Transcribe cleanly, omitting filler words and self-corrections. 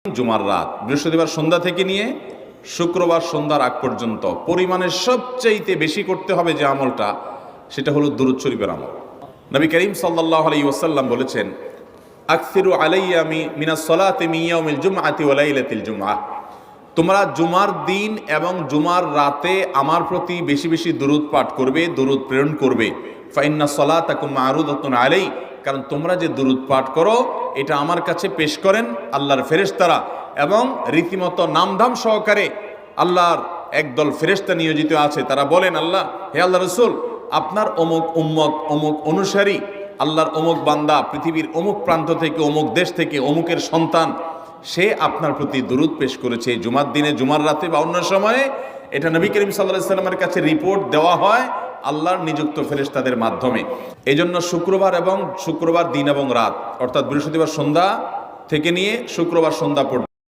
জুমার রাত, বৃহস্পতিবার সন্ধ্যা থেকে নিয়ে শুক্রবার সন্ধ্যার আগ পর্যন্ত পরিমাণের সবচাইতে বেশি করতে হবে যে আমলটা, সেটা হলো দুরূদ শরীফের আমল। নবী করিম সাল্লাল্লাহু আলাইহি ওয়াসাল্লাম বলেছেন, আকসিরু আলাইয়া মিনাস সালাতি মিন ইয়াউমিল জুমআতি ওয়া লাইলাতিল জুমআহ, তোমরা জুমার দিন এবং জুমার রাতে আমার প্রতি বেশি বেশি দুরূদ পাঠ করবে, দুরূদ প্রেরণ করবে। ফা ইন্না সালাতাকুম মা'রুদাতুন আলাই, কারণ তোমরা যে দুরূদ পাঠ করো এটা আমার কাছে পেশ করেন আল্লাহর ফেরেশতারা, এবং রীতিমতো নামধাম সহকারে আল্লাহর একদল ফেরেশতা নিয়োজিত আছে। তারা বলেন, আল্লাহ, হে আল্লাহ রসুল, আপনার অমুক উম্মত, অমুক অনুসারী, আল্লাহর অমুক বান্দা পৃথিবীর অমুক প্রান্ত থেকে, অমুক দেশ থেকে, অমুকের সন্তান, সে আপনার প্রতি দুরূদ পেশ করেছে জুমার দিনে, জুমার রাতে বা অন্য সময়ে। এটা নবী করিম সাল্লাল্লাহু আলাইহি ওয়াসাল্লামের কাছে রিপোর্ট দেওয়া হয় আল্লাহর নিযুক্ত ফেরেশতাদের মাধ্যমে। এই জন্য শুক্রবার দিন এবং রাত, অর্থাৎ বৃহস্পতিবার সন্ধ্যা থেকে নিয়ে শুক্রবার সন্ধ্যা পর্যন্ত